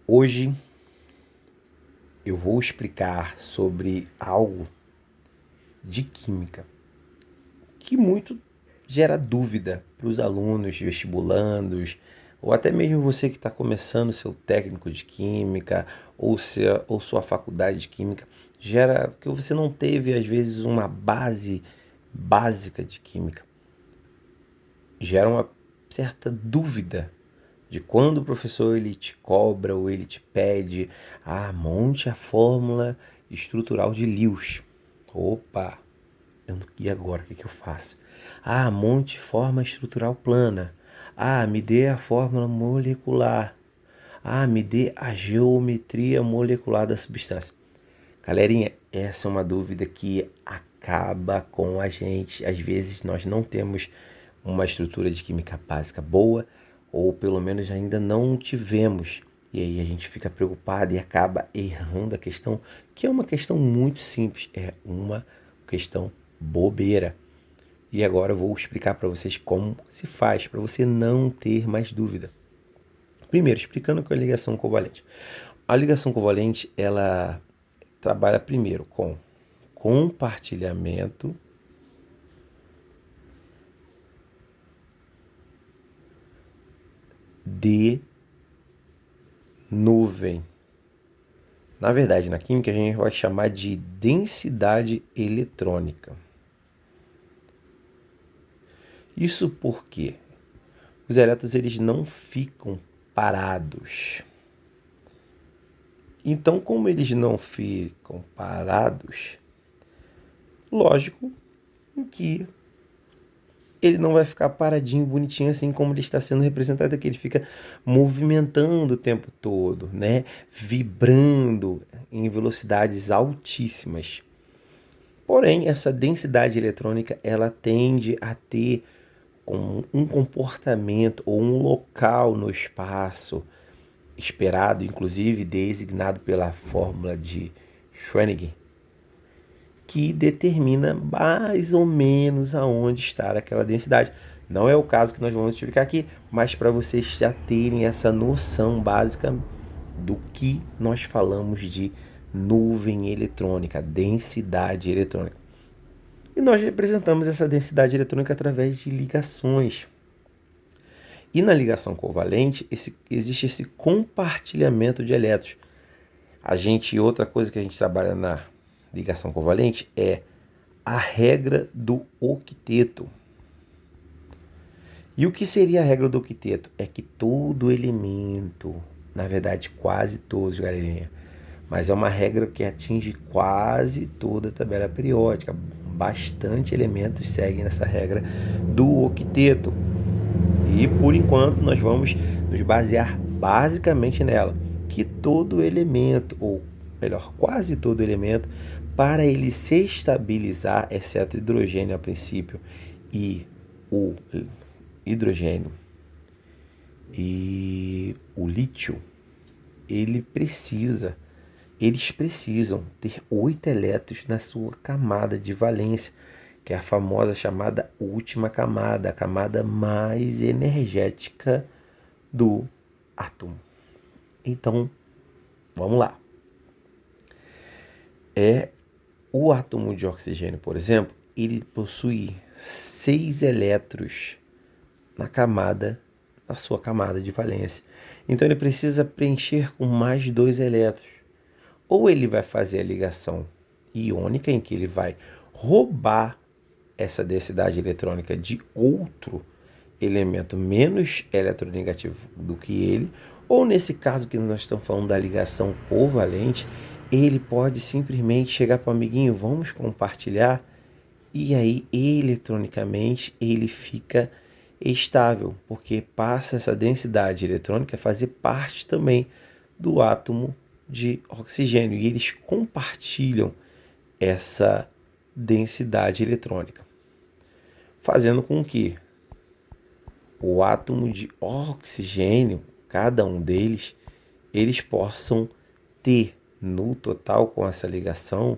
Hoje eu vou explicar sobre algo de química que muito gera dúvida para os alunos vestibulandos ou até mesmo você que está começando seu técnico de química ou sua faculdade de química. Gera que você não teve às vezes uma base básica de química. Gera uma certa dúvida de quando o professor ele te cobra ou ele te pede, monte a fórmula estrutural de Lewis. Opa, e agora o que eu faço? Monte forma estrutural plana. Me dê a fórmula molecular. Me dê a geometria molecular da substância. Galerinha, essa é uma dúvida que acaba com a gente. Às vezes nós não temos uma estrutura de química básica boa, ou pelo menos ainda não tivemos. E aí a gente fica preocupado e acaba errando a questão, que é uma questão muito simples, é uma questão bobeira. E agora eu vou explicar para vocês como se faz, para você não ter mais dúvida. Primeiro, explicando o que é a ligação covalente. A ligação covalente, ela trabalha primeiro com compartilhamento de nuvem. Na verdade, na química a gente vai chamar de densidade eletrônica. Isso porque os elétrons eles não ficam parados. Então, como eles não ficam parados, lógico que ele não vai ficar paradinho, bonitinho, assim como ele está sendo representado aqui. Ele fica movimentando o tempo todo, né? Vibrando em velocidades altíssimas. Porém, essa densidade eletrônica, ela tende a ter um comportamento ou um local no espaço esperado, inclusive designado pela fórmula de Schrödinger, que determina mais ou menos aonde está aquela densidade. Não é o caso que nós vamos explicar aqui, mas para vocês já terem essa noção básica do que nós falamos de nuvem eletrônica, densidade eletrônica. E nós representamos essa densidade eletrônica através de ligações. E na ligação covalente existe esse compartilhamento de elétrons. Outra coisa que a gente trabalha na ligação covalente é a regra do octeto. E o que seria a regra do octeto? É que todo elemento, na verdade quase todos, galerinha, mas é uma regra que atinge quase toda a tabela periódica. Bastante elementos seguem essa regra do octeto. E por enquanto nós vamos nos basear basicamente nela, que todo elemento, ou melhor, quase todo elemento, para ele se estabilizar, exceto o hidrogênio a princípio e o hidrogênio e o lítio, eles precisam ter 8 elétrons na sua camada de valência, que é a famosa chamada última camada, a camada mais energética do átomo. Então, vamos lá. O átomo de oxigênio, por exemplo, ele possui 6 elétrons na sua camada de valência. Então ele precisa preencher com mais 2 elétrons. Ou ele vai fazer a ligação iônica, em que ele vai roubar essa densidade eletrônica de outro elemento menos eletronegativo do que ele, ou nesse caso que nós estamos falando da ligação covalente, ele pode simplesmente chegar para o amiguinho, vamos compartilhar, e aí eletronicamente ele fica estável, porque passa essa densidade eletrônica a fazer parte também do átomo de oxigênio, e eles compartilham essa densidade eletrônica, fazendo com que o átomo de oxigênio, cada um deles, eles possam ter no total com essa ligação,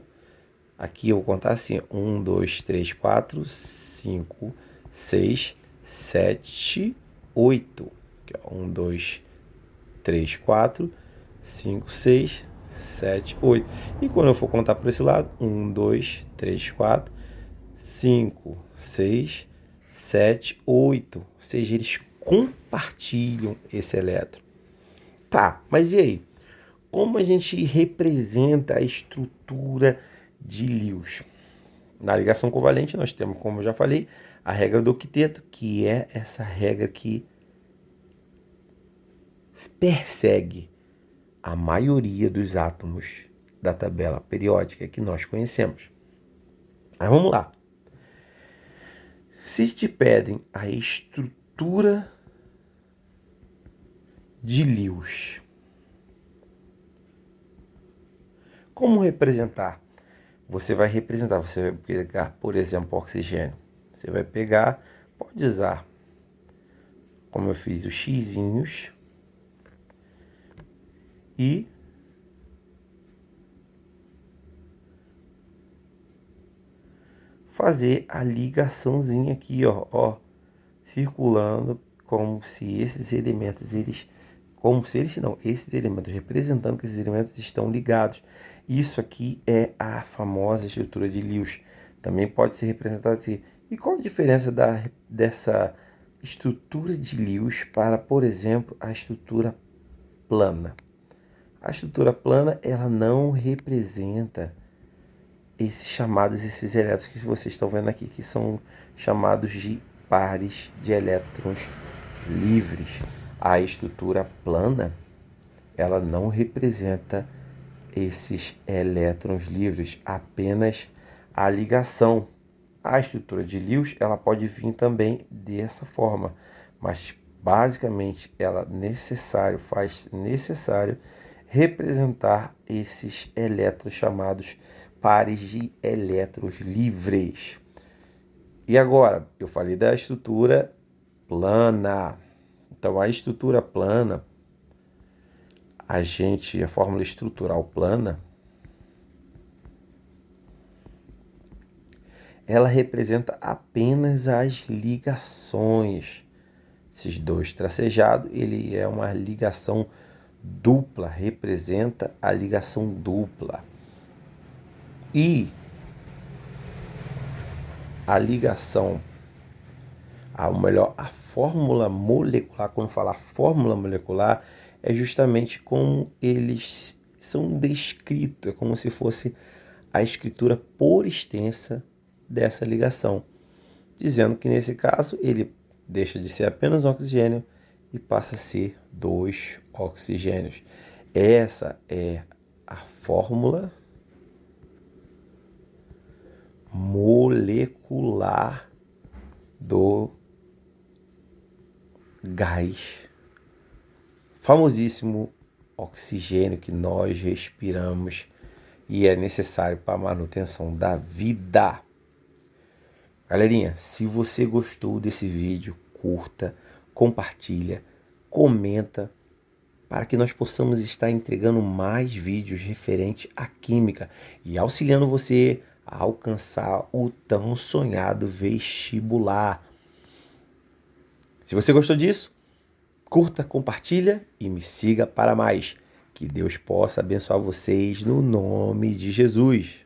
aqui eu vou contar assim, 1, 2, 3, 4, 5, 6, 7, 8. 1, 2, 3, 4, 5, 6, 7, 8. E quando eu for contar por esse lado, 1, 2, 3, 4, 5, 6, 7, 8. Ou seja, eles compartilham esse elétron. Tá, mas e aí? Como a gente representa a estrutura de Lewis? Na ligação covalente nós temos, como eu já falei, a regra do octeto, que é essa regra que persegue a maioria dos átomos da tabela periódica que nós conhecemos. Mas vamos lá. Se te pedem a estrutura de Lewis, como representar? Você vai pegar, por exemplo, oxigênio. Você vai pegar, pode usar, como eu fiz, os xizinhos e fazer a ligaçãozinha aqui, ó, circulando como se esses elementos, esses elementos representando que esses elementos estão ligados. Isso aqui é a famosa estrutura de Lewis. Também pode ser representada assim. E qual a diferença dessa estrutura de Lewis para, por exemplo, a estrutura plana? A estrutura plana, ela não representa esses elétrons que vocês estão vendo aqui, que são chamados de pares de elétrons livres. A estrutura plana, ela não representa esses elétrons livres, apenas a ligação. A estrutura de Lewis, ela pode vir também dessa forma, mas basicamente ela faz necessário representar esses elétrons chamados pares de elétrons livres. E agora, eu falei da estrutura plana. Então, a estrutura plana, a fórmula estrutural plana, ela representa apenas as ligações. Esses dois tracejados, ele é uma ligação dupla, representa a ligação dupla. E a ligação, a fórmula molecular, quando falar fórmula molecular, é justamente como eles são descritos, é como se fosse a escritura por extensa dessa ligação, dizendo que nesse caso ele deixa de ser apenas um oxigênio e passa a ser 2 oxigênios. Essa é a fórmula molecular do gás, famosíssimo oxigênio que nós respiramos e é necessário para a manutenção da vida. Galerinha, se você gostou desse vídeo, curta, compartilha, comenta, para que nós possamos estar entregando mais vídeos referentes à química e auxiliando você a alcançar o tão sonhado vestibular. Se você gostou disso, curta, compartilha e me siga para mais. Que Deus possa abençoar vocês no nome de Jesus.